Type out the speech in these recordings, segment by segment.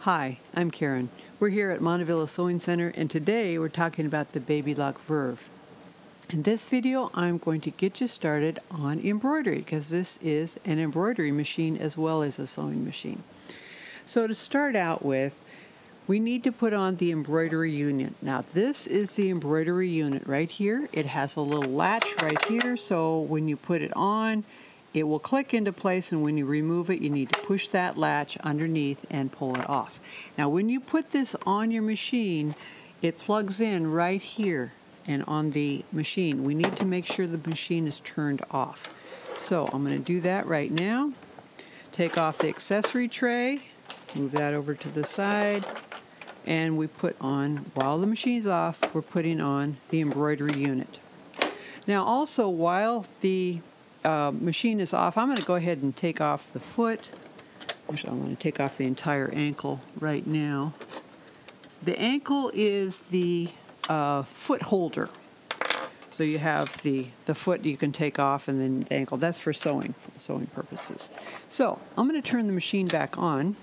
Hi, I'm Karen. We're here at Montavilla Sewing Center, and today we're talking about the Baby Lock Verve. In this video, I'm going to get you started on embroidery because this is an embroidery machine as well as a sewing machine. So to start out with, we need to put on the embroidery union. Now this is the embroidery unit right here. It has a little latch right here, so when you put it on, it will click into place, and when you remove it, you need to push that latch underneath and pull it off. Now when you put this on your machine, it plugs in right here and on the machine. We need to make sure the machine is turned off. So I'm going to do that right now. Take off the accessory tray, move that over to the side, and we put on, while the machine's off, we're putting on the embroidery unit. Now also, while the machine is off, I'm going to go ahead and take off the foot. Actually, I'm going to take off the entire ankle right now. The ankle is the foot holder. So you have the foot you can take off, and then the ankle. That's for sewing purposes. So I'm going to turn the machine back on.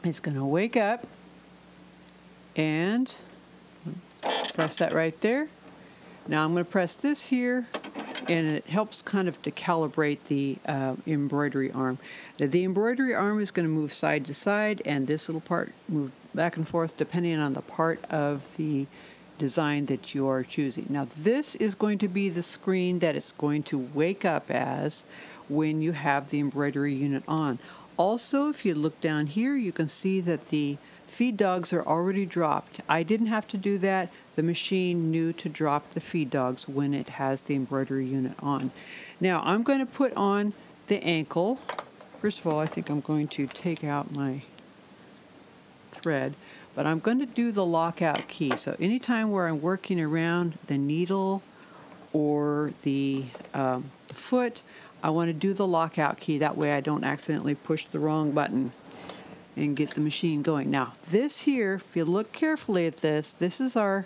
It's going to wake up and press that right there. Now I'm going to press this here, and it helps kind of to calibrate the embroidery arm. Now, the embroidery arm is going to move side to side, and this little part move back and forth depending on the part of the design that you are choosing. Now this is going to be the screen that it's going to wake up as when you have the embroidery unit on. Also, if you look down here, you can see that the feed dogs are already dropped. I didn't have to do that. The machine knew to drop the feed dogs when it has the embroidery unit on. Now I'm going to put on the ankle. First of all, I think I'm going to take out my thread, but I'm going to do the lockout key. So anytime where I'm working around the needle or the foot, I want to do the lockout key. That way I don't accidentally push the wrong button and get the machine going. Now this here, if you look carefully at this, this is our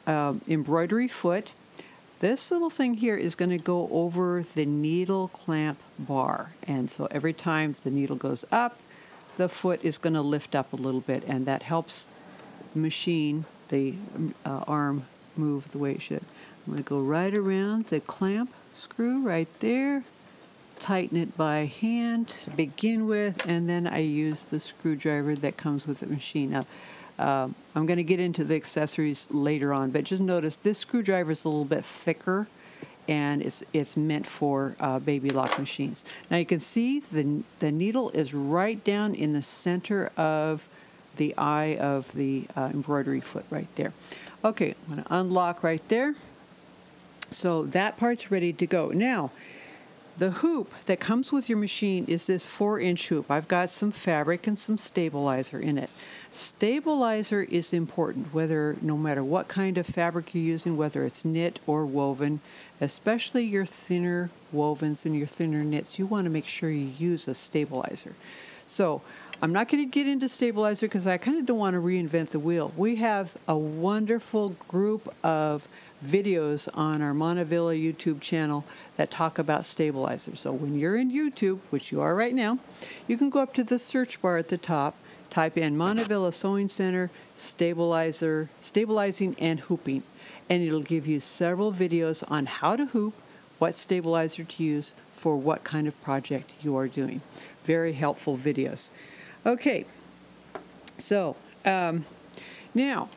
embroidery foot. This little thing here is going to go over the needle clamp bar, and so every time the needle goes up, the foot is going to lift up a little bit, and that helps the machine, the arm, move the way it should. I'm going to go right around the clamp screw right there, tighten it by hand to begin with, and then I use the screwdriver that comes with the machine. Now, I'm going to get into the accessories later on, but just notice this screwdriver is a little bit thicker, and it's meant for baby lock machines. Now you can see the needle is right down in the center of the eye of the embroidery foot right there. Okay, I'm going to unlock right there. So that part's ready to go. Now, the hoop that comes with your machine is this 4-inch hoop. I've got some fabric and some stabilizer in it. Stabilizer is important, no matter what kind of fabric you're using, whether it's knit or woven, especially your thinner wovens and your thinner knits. You want to make sure you use a stabilizer. So I'm not going to get into stabilizer because I kind of don't want to reinvent the wheel. We have a wonderful group of videos on our Montavilla YouTube channel that talk about stabilizers. So when you're in YouTube, which you are right now, you can go up to the search bar at the top, type in Montavilla Sewing Center, stabilizing and hooping, and it'll give you several videos on how to hoop, what stabilizer to use for what kind of project you are doing. Very helpful videos. Okay, so now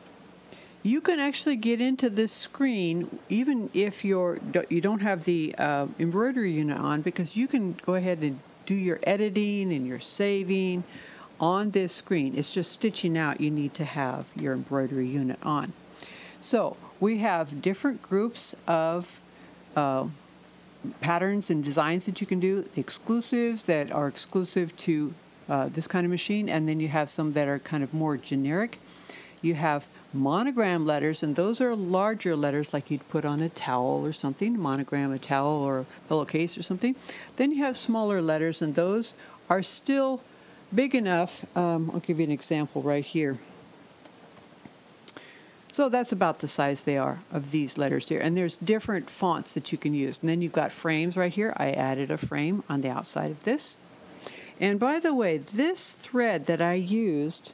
you can actually get into this screen even if you don't have the embroidery unit on, because you can go ahead and do your editing and your saving on this screen. It's just stitching out. You need to have your embroidery unit on. So we have different groups of patterns and designs that you can do. The exclusives that are exclusive to this kind of machine, and then you have some that are kind of more generic. You have monogram letters, and those are larger letters like you'd put on a towel or something, monogram a towel or a pillowcase or something. Then you have smaller letters, and those are still big enough. I'll give you an example right here. So that's about the size they are of these letters here. And there's different fonts that you can use. And then you've got frames right here. I added a frame on the outside of this. And by the way, this thread that I used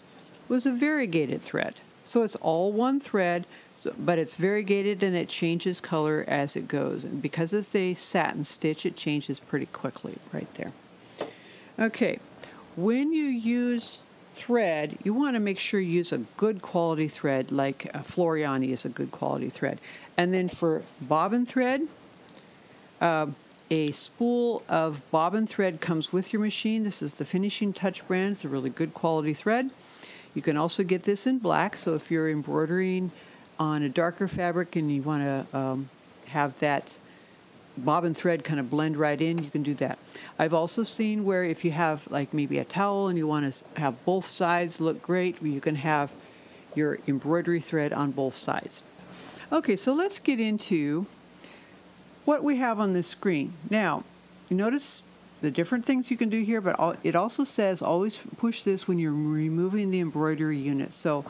was a variegated thread. So it's all one thread, but it's variegated and it changes color as it goes. And because it's a satin stitch, it changes pretty quickly right there. Okay, when you use thread, you want to make sure you use a good quality thread, like Floriani is a good quality thread. And then for bobbin thread, a spool of bobbin thread comes with your machine. This is the Finishing Touch brand. It's a really good quality thread. You can also get this in black, so if you're embroidering on a darker fabric and you want to have that bobbin thread kind of blend right in, you can do that. I've also seen where if you have like maybe a towel and you want to have both sides look great, you can have your embroidery thread on both sides. Okay, so let's get into what we have on this screen. Now, you notice the different things you can do here, but it also says always push this when you're removing the embroidery unit. So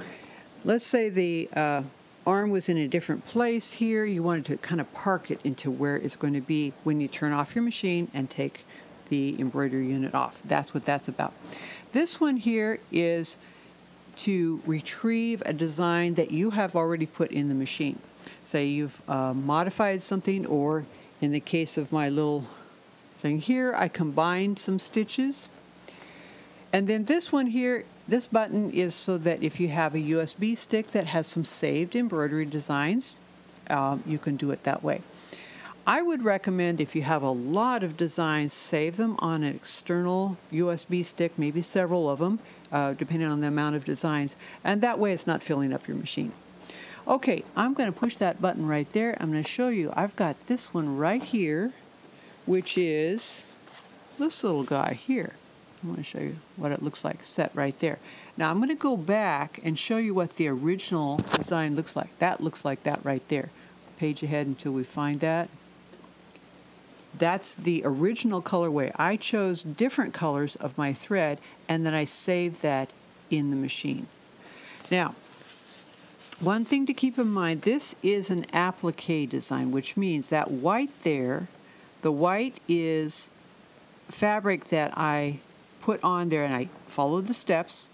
let's say the arm was in a different place here. You wanted to kind of park it into where it's going to be when you turn off your machine and take the embroidery unit off. That's what that's about. This one here is to retrieve a design that you have already put in the machine. Say you've modified something, or in the case of my little thing here, I combined some stitches. And then this one here, this button is so that if you have a USB stick that has some saved embroidery designs, you can do it that way. I would recommend, if you have a lot of designs, save them on an external USB stick, maybe several of them, depending on the amount of designs, and that way it's not filling up your machine. Okay, I'm going to push that button right there. I'm going to show you. I've got this one right here, which is this little guy here. I want to show you what it looks like set right there. Now I'm going to go back and show you what the original design looks like. That looks like that right there. Page ahead until we find that. That's the original colorway. I chose different colors of my thread and then I saved that in the machine. Now, one thing to keep in mind, this is an applique design, which means that white there, the white is fabric that I put on there, and I followed the steps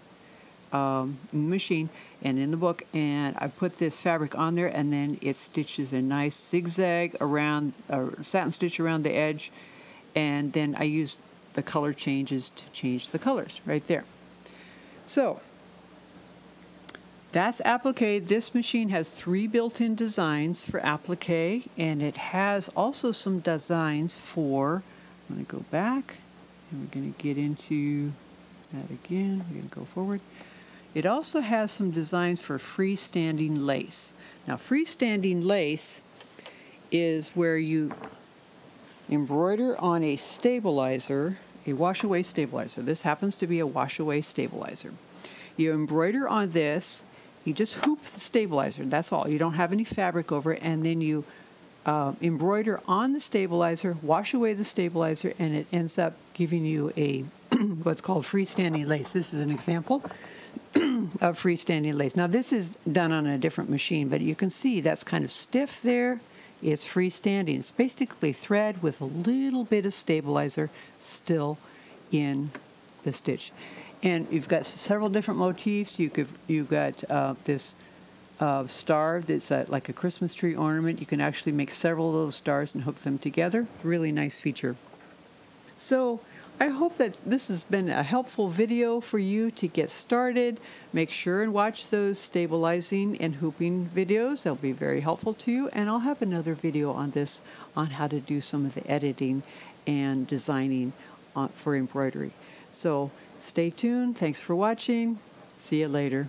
in the machine and in the book, and I put this fabric on there, and then it stitches a nice zigzag around, satin stitch around the edge, and then I use the color changes to change the colors right there. So that's applique. This machine has 3 built-in designs for applique, and it has also some designs for, I'm going to go back, and we're going to get into that again. We're going to go forward. It also has some designs for freestanding lace. Now, freestanding lace is where you embroider on a stabilizer, a wash-away stabilizer. This happens to be a wash-away stabilizer. You embroider on this, you just hoop the stabilizer, that's all. You don't have any fabric over it, and then you embroider on the stabilizer, wash away the stabilizer, and it ends up giving you a what's called freestanding lace. This is an example of freestanding lace. Now this is done on a different machine, but you can see that's kind of stiff there. It's freestanding. It's basically thread with a little bit of stabilizer still in the stitch. And you've got several different motifs. You've got this star that's like a Christmas tree ornament. You can actually make several of those stars and hook them together. Really nice feature. So I hope that this has been a helpful video for you to get started. Make sure and watch those stabilizing and hooping videos. They'll be very helpful to you. And I'll have another video on this, on how to do some of the editing and designing for embroidery. So stay tuned. Thanks for watching. See you later.